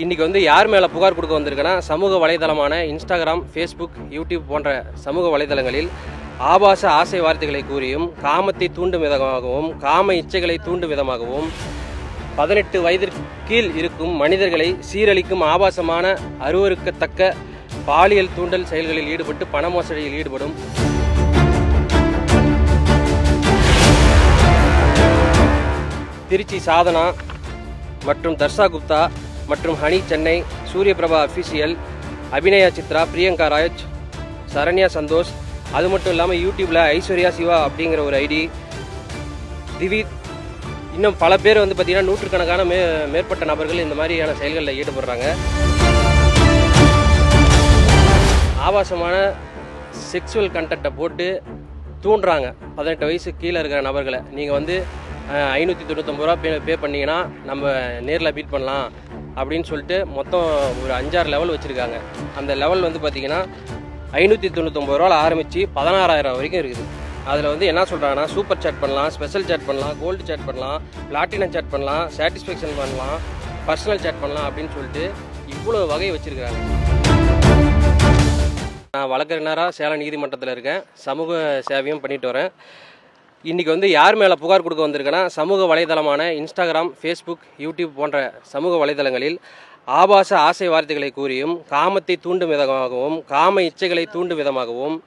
இன்றைக்கி வந்து யார் மேலே புகார் கொடுக்க வந்திருக்கேன்னா, சமூக வலைதளமான இன்ஸ்டாகிராம், ஃபேஸ்புக், யூடியூப் போன்ற சமூக வலைதளங்களில் ஆபாச ஆசை வார்த்தைகளை கூறியும், காமத்தை தூண்டும் விதமாகவும், காம இச்சைகளை தூண்டும் விதமாகவும் 18 வயதிற்கு கீழ் இருக்கும் மனிதர்களை சீரழிக்கும் ஆபாசமான அருவருக்கத்தக்க பாலியல் தூண்டல் செயல்களில் ஈடுபட்டு பண மோசடியில் ஈடுபடும் திருச்சி சாதனா மற்றும் தர்ஷா குப்தா மற்றும் ஹனி சென்னை, சூரியபிரபா அஃபிஷியல், அபிநயா சித்ரா, பிரியங்கா ராஜ், சரண்யா சந்தோஷ், அது மட்டும் இல்லாமல் யூடியூப்பில் ஐஸ்வர்யா சிவா அப்படிங்கிற ஒரு ஐடி, திவித், இன்னும் பல பேர் வந்து பார்த்திங்கன்னா நூற்றுக்கணக்கான மேற்பட்ட நபர்கள் இந்த மாதிரியான செயல்களில் ஈடுபடுறாங்க. ஆபாசமான செக்ஸுவல் கண்டென்ட்டை போட்டு தூண்டுறாங்க 18 வயசு கீழே இருக்கிற நபர்களை. நீங்கள் வந்து 599 ரூபா பே பண்ணிங்கன்னா நம்ம நேரில் மீட் பண்ணலாம் அப்படின்னு சொல்லிட்டு மொத்தம் ஒரு 5-6 லெவல் வச்சுருக்காங்க. அந்த லெவல் வந்து பார்த்திங்கன்னா 599 ரூபாவில் ஆரம்பித்து 16,000 வரைக்கும் இருக்குது. அதில் வந்து என்ன சொல்கிறாங்கன்னா, சூப்பர் சேட் பண்ணலாம், ஸ்பெஷல் சேட் பண்ணலாம், கோல்டு சேட் பண்ணலாம், பிளாட்டினம் சேட் பண்ணலாம், சாட்டிஸ்ஃபேக்ஷன் பண்ணலாம், பர்சனல் சேட் பண்ணலாம் அப்படின்னு சொல்லிட்டு இவ்வளோ வகை வச்சுருக்காங்க. நான் வழக்கறிஞராக சேலம் நீதிமன்றத்தில் இருக்கேன், சமூக சேவையும் பண்ணிட்டு வரேன். இன்றைக்கி வந்து யார் மேலே புகார் கொடுக்க வந்திருக்கேன்னா, சமூக வலைதளமான இன்ஸ்டாகிராம், ஃபேஸ்புக், யூடியூப் போன்ற சமூக வலைதளங்களில் ஆபாச ஆசை வார்த்தைகளை கூறியும், காமத்தை தூண்டும் விதமாகவும், காம இச்சைகளை தூண்டும் விதமாகவும்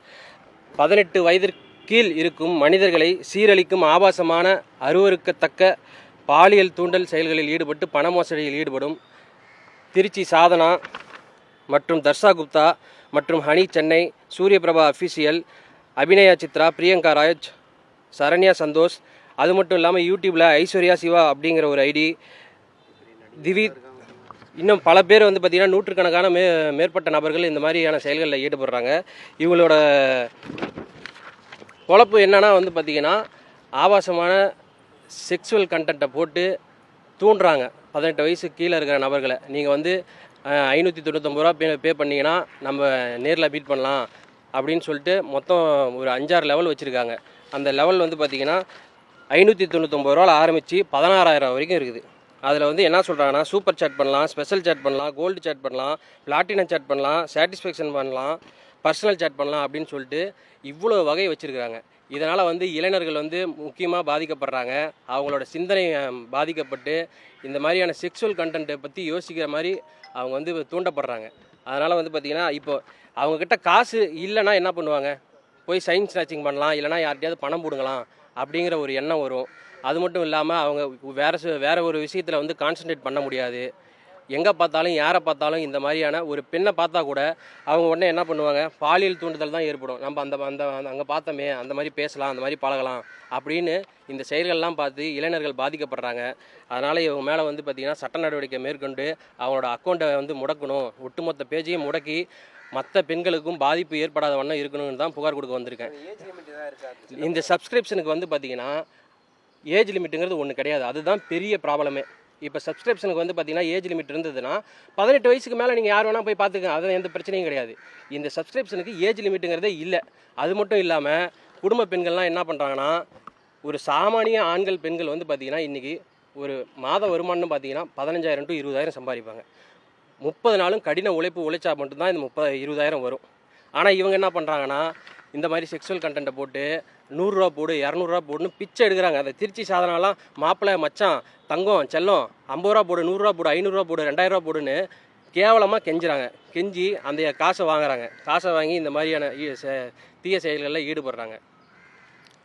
18 வயதிற்கு கீழ் இருக்கும் மனிதர்களை சீரழிக்கும் ஆபாசமான அருவருக்கத்தக்க பாலியல் தூண்டல் செயல்களில் ஈடுபட்டு பண மோசடியில் ஈடுபடும் திருச்சி சாதனா மற்றும் தர்ஷா குப்தா மற்றும் ஹனி சென்னை, சூரியபிரபா அஃபிஷியல், அபிநயா சித்ரா, பிரியங்கா ராஜ், சரண்யா சந்தோஷ், அது மட்டும் இல்லாமல் யூடியூப்பில் ஐஸ்வர்யா சிவா அப்படிங்கிற ஒரு ஐடி, திவித், இன்னும் பல பேர் வந்து பார்த்திங்கன்னா நூற்றுக்கணக்கான மேற்பட்ட நபர்கள் இந்த மாதிரியான செயல்களில் ஈடுபடுறாங்க. இவங்களோட குழப்பு என்னன்னா வந்து பார்த்திங்கன்னா, ஆபாசமான செக்ஸுவல் கண்டென்ட்டை போட்டு தூண்டுறாங்க 18 வயசு கீழே இருக்கிற நபர்களை. நீங்கள் வந்து 599 ரூபா பே பண்ணிங்கன்னா நம்ம நேரில் மீட் பண்ணலாம் அப்படின்னு சொல்லிட்டு மொத்தம் ஒரு 5-6 லெவல் வச்சுருக்காங்க. அந்த லெவல் வந்து பார்த்திங்கன்னா 599 ரூபாவில் ஆரம்பித்து 16,000 வரைக்கும் இருக்குது. அதில் வந்து என்ன சொல்கிறாங்கன்னா, சூப்பர் சேட் பண்ணலாம், ஸ்பெஷல் சேட் பண்ணலாம், கோல்டு சேட் பண்ணலாம், பிளாட்டினம் சேட் பண்ணலாம், சாட்டிஸ்ஃபேக்ஷன் பண்ணலாம், பர்சனல் சேட் பண்ணலாம் அப்படின்னு சொல்லிட்டு இவ்வளோ வகை வச்சுருக்காங்க. இதனால் வந்து இளைஞர்கள் வந்து முக்கியமாக பாதிக்கப்படுறாங்க. அவங்களோட சிந்தனை பாதிக்கப்பட்டு இந்த மாதிரியான செக்ஸுவல் கண்டென்ட்டை பற்றி யோசிக்கிற மாதிரி அவங்க வந்து தூண்டப்படுறாங்க. அதனால் வந்து பார்த்திங்கன்னா, இப்போ அவங்கக்கிட்ட காசு இல்லைன்னா என்ன பண்ணுவாங்க, போய் சைன் ஸ்நாச்சிங் பண்ணலாம், இல்லைனா யார்கிட்டையாவது பணம் போடுங்கலாம் அப்படிங்கிற ஒரு எண்ணம் வரும். அது மட்டும் இல்லாமல் அவங்க வேறு ஒரு விஷயத்தில் வந்து கான்சன்ட்ரேட் பண்ண முடியாது. எங்கே பார்த்தாலும் யாரை பார்த்தாலும் இந்த மாதிரியான ஒரு பெண்ணை பார்த்தா கூட அவங்க உடனே என்ன பண்ணுவாங்க, பாலியல் தூண்டுதல் தான் ஏற்படும். நம்ம அங்கே பார்த்தோமே, அந்த மாதிரி பேசலாம், அந்த மாதிரி பழகலாம் அப்படின்னு இந்த செயல்கள்லாம் பார்த்து இளைஞர்கள் பாதிக்கப்படுறாங்க. அதனால் இவங்க மேலே வந்து பார்த்திங்கன்னா சட்ட நடவடிக்கை மேற்கொண்டு அவங்களோட அக்கௌண்ட்டை வந்து முடக்கணும், ஒட்டுமொத்த பேஜையும் முடக்கி மற்ற பெண்களுக்கும் பாதிப்பு ஏற்படாத வண்ணம் இருக்கணும்னு தான் புகார் கொடுக்க வந்திருக்கேன். இந்த சப்ஸ்கிரிப்ஷனுக்கு வந்து பார்த்திங்கன்னா ஏஜ் லிமிட்டுங்கிறது ஒன்று கிடையாது. அதுதான் பெரிய ப்ராப்ளமே. இப்போ சப்ஸ்கிரிப்ஷனுக்கு வந்து பார்த்திங்கன்னா ஏஜ் லிமிட் இருந்ததுன்னா 18 வயசுக்கு மேலே நீங்கள் யார் வேணால் போய் பார்த்துக்கங்க, அது எந்த பிரச்சனையும் கிடையாது. இந்த சப்ஸ்கிரிப்ஷனுக்கு ஏஜ் லிமிட்டுங்கிறதே இல்லை. அது மட்டும் இல்லாமல் குடும்ப பெண்கள்லாம் என்ன பண்ணுறாங்கன்னா, ஒரு சாமானிய ஆண்கள் பெண்கள் வந்து பார்த்திங்கன்னா இன்றைக்கி ஒரு மாத வருமானம்னு பார்த்திங்கன்னா 15,000 to 20,000 சம்பாதிப்பாங்க. 30 நாளும் கடின உழைச்சா மட்டும்தான் இந்த 20,000 வரும். ஆனால் இவங்க என்ன பண்ணுறாங்கன்னா, இந்த மாதிரி செக்ஸுவல் கண்டென்ட்டை போட்டு 100 ரூபா போடு, 200 ரூபா போடுன்னு பிச்சை எடுக்கிறாங்க. அந்த திருச்சி சாதனாலாம் மாப்பிள்ளை, மச்சான், தங்கம், செல்லம் 50 ரூபா போடு, 100 ரூபா போடு, 500 ரூபா போடு, 2000 ரூபா போடுன்னு கேவலமாக கெஞ்சுறாங்க. கெஞ்சி அந்த காசை வாங்குறாங்க. காசை வாங்கி இந்த மாதிரியான தீய செயல்களில் ஈடுபடுறாங்க.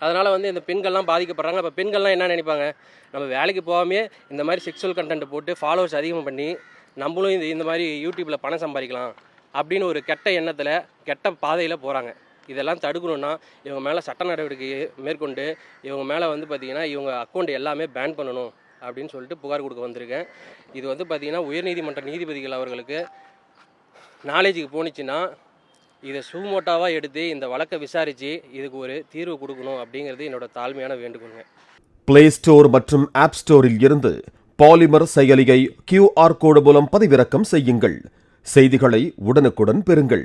அதனால் வந்து இந்த பெண்கள்லாம் பாதிக்கப்படுறாங்க. இப்போ பெண்கள்லாம் என்ன நினைப்பாங்க, நம்ம வேலைக்கு போகாமே இந்த மாதிரி செக்ஸுவல் கண்டென்ட் போட்டு ஃபாலோவர்ஸ் அதிகமாக பண்ணி நம்மளும் இந்த மாதிரி யூடியூப்பில் பணம் சம்பாதிக்கலாம் அப்படின்னு ஒரு கெட்ட எண்ணத்தில் கெட்ட பாதையில் போகிறாங்க. இதெல்லாம் தடுக்கணுன்னா இவங்க மேலே சட்ட நடவடிக்கையை மேற்கொண்டு இவங்க மேலே வந்து பார்த்திங்கன்னா இவங்க அக்கௌண்ட் எல்லாமே பேன் பண்ணணும் அப்படின்னு சொல்லிட்டு புகார் கொடுக்க வந்திருக்கேன். இது வந்து பார்த்திங்கன்னா உயர்நீதிமன்ற நீதிபதிகள் அவர்களுக்கு நாலேஜுக்கு போணுச்சுன்னா இதை சுமோட்டாவாக எடுத்து இந்த வழக்கை விசாரித்து இதுக்கு ஒரு தீர்வு கொடுக்கணும் அப்படிங்கிறது என்னோட தாழ்மையான வேண்டுகோளுங்க. பிளே ஸ்டோர் மற்றும் ஆப் ஸ்டோரில் இருந்து பாலிமர் செயலியை QR கோடு மூலம் பதிவிறக்கம் செய்யுங்கள். செய்திகளை உடனுக்குடன் பெறுங்கள்.